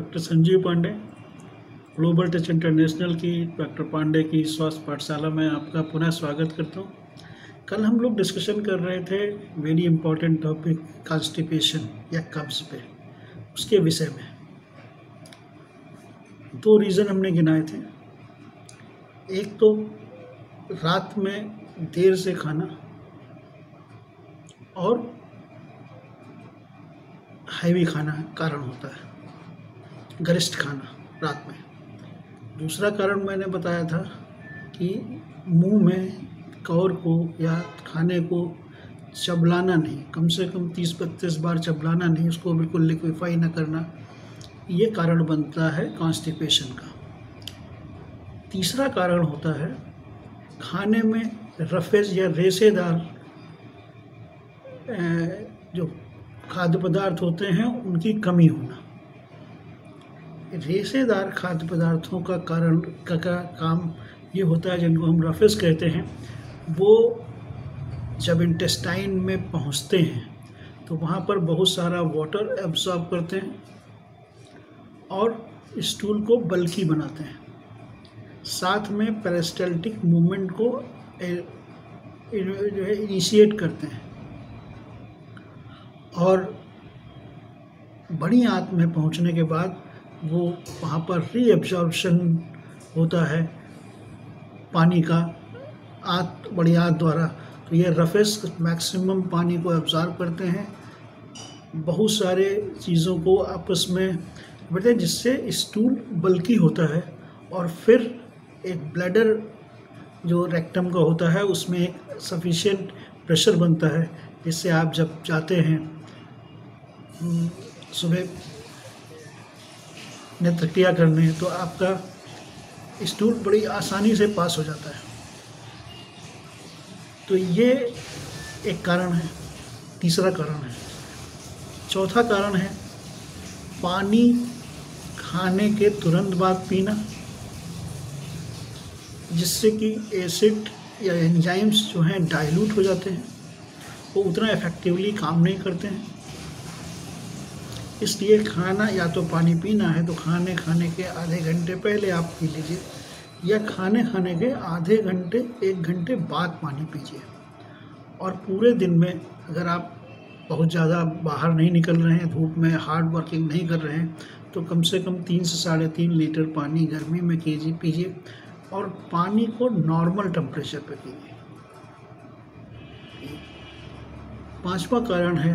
Doctor Sanjeev Pandey, global touch international की doctor Pandey की स्वास्थ्य पाठशाला में आपका पुनः स्वागत करता हूँ। कल हम लोग डिस्कशन कर रहे थे वेरी इंपॉर्टेंट टॉपिक कॉन्स्टिपेशन या कब्ज पे, उसके विषय में 2 रीज़न हमने गिनाए थे। एक तो रात में देर से खाना और हैवी खाना कारण होता है, गरिष्ठ खाना रात में। दूसरा कारण मैंने बताया था कि मुंह में कवर को या खाने को चबलाना नहीं, कम से कम 30-32 बार चबलाना नहीं, उसको बिल्कुल लिक्विफाई ना करना, ये कारण बनता है कॉन्स्टिपेशन का। तीसरा कारण होता है खाने में रफेज या रेशेदार जो खाद्य पदार्थ होते हैं उनकी कमी होना। रेशेदार खाद्य पदार्थों का कारण का काम ये होता है, जिनको हम रफेज कहते हैं, वो जब इंटेस्टाइन में पहुंचते हैं तो वहाँ पर बहुत सारा वाटर एब्जॉर्ब करते हैं और स्टूल को बल्की बनाते हैं। साथ में पेरिस्टाल्टिक मूवमेंट को जो है इनिशिएट करते हैं और बड़ी आंत में पहुंचने के बाद वो वहाँ पर रीएब्जॉर्प्शन होता है पानी का बड़ी आंत द्वारा। तो ये रफेज मैक्सिमम पानी को एब्जॉर्ब करते हैं, बहुत सारे चीज़ों को आपस में बढ़ते हैं, जिससे स्टूल बल्की होता है और फिर एक ब्लैडर जो रेक्टम का होता है उसमें सफिशिएंट प्रेशर बनता है, जिससे आप जब जाते हैं सुबह नेत्रक्रिया करने तो आपका स्टूल बड़ी आसानी से पास हो जाता है। तो ये एक कारण है, तीसरा कारण है। चौथा कारण है पानी खाने के तुरंत बाद पीना, जिससे कि एसिड या एंजाइम्स जो हैं डाइल्यूट हो जाते हैं, वो उतना इफेक्टिवली काम नहीं करते हैं। इसलिए खाना या तो पानी पीना है तो खाने के आधे घंटे पहले आप पी लीजिए, या खाने के आधे घंटे 1 घंटे बाद पानी पीजिए। और पूरे दिन में अगर आप बहुत ज़्यादा बाहर नहीं निकल रहे हैं, धूप में हार्ड वर्किंग नहीं कर रहे हैं, तो कम से कम 3 से 3.5 लीटर पानी गर्मी में पीजिए और पानी को नॉर्मल टेम्परेचर पे पीजिए। 5वां कारण है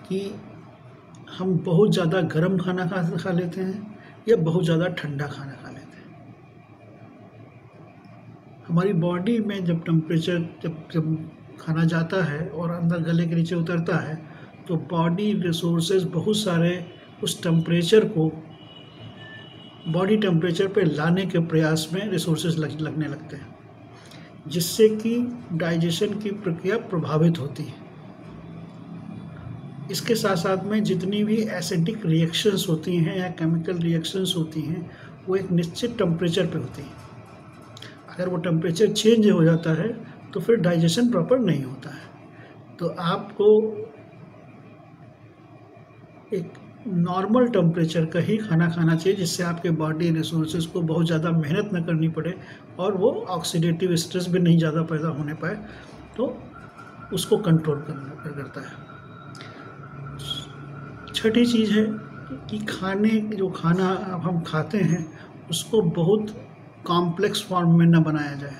कि हम बहुत ज़्यादा गर्म खाना खा लेते हैं या बहुत ज़्यादा ठंडा खाना खा लेते हैं। हमारी बॉडी में जब टेम्परेचर जब खाना जाता है और अंदर गले के नीचे उतरता है तो बॉडी रिसोर्सेज बहुत सारे उस टेम्परेचर को बॉडी टेम्परेचर पे लाने के प्रयास में रिसोर्सेज लगने लगते हैं, जिससे कि डाइजेशन की प्रक्रिया प्रभावित होती है। इसके साथ साथ में जितनी भी एसिडिक रिएक्शंस होती हैं या केमिकल रिएक्शंस होती हैं वो एक निश्चित टेम्परेचर पे होती हैं। अगर वो टेम्परेचर चेंज हो जाता है तो फिर डाइजेशन प्रॉपर नहीं होता है। तो आपको एक नॉर्मल टेम्परेचर का ही खाना खाना चाहिए, जिससे आपके बॉडी रिसोर्सेज को बहुत ज़्यादा मेहनत न करनी पड़े और वो ऑक्सीडेटिव स्ट्रेस भी नहीं ज़्यादा पैदा होने पाए, तो उसको कंट्रोल करता है। छठी चीज़ है कि जो खाना हम खाते हैं उसको बहुत कॉम्प्लेक्स फॉर्म में न बनाया जाए,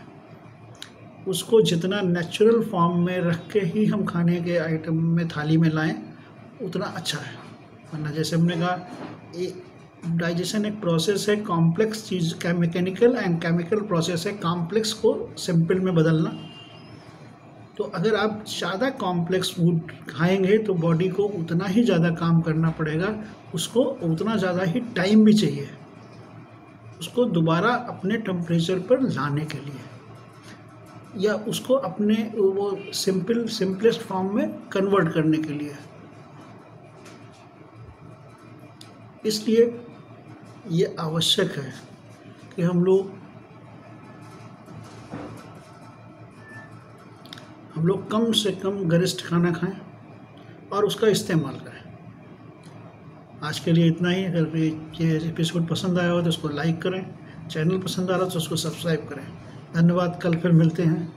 उसको जितना नेचुरल फॉर्म में रख के ही हम खाने के आइटम में थाली में लाएं उतना अच्छा है। वरना जैसे हमने कहा डाइजेशन एक प्रोसेस है, कॉम्प्लेक्स चीज़ का मैकेनिकल एंड केमिकल प्रोसेस है, कॉम्प्लेक्स को सिंपल में बदलना। तो अगर आप ज़्यादा कॉम्प्लेक्स फूड खाएंगे तो बॉडी को उतना ही ज़्यादा काम करना पड़ेगा, उसको उतना ज़्यादा ही टाइम भी चाहिए उसको दोबारा अपने टेम्परेचर पर लाने के लिए, या उसको अपने वो सिंपलेस्ट फॉर्म में कन्वर्ट करने के लिए। इसलिए ये आवश्यक है कि हम लोग कम से कम गरिष्ठ खाना खाएं और उसका इस्तेमाल करें। आज के लिए इतना ही। अगर ये एपिसोड पसंद आया हो तो उसको लाइक करें, चैनल पसंद आ रहा हो तो उसको सब्सक्राइब करें। धन्यवाद, कल फिर मिलते हैं।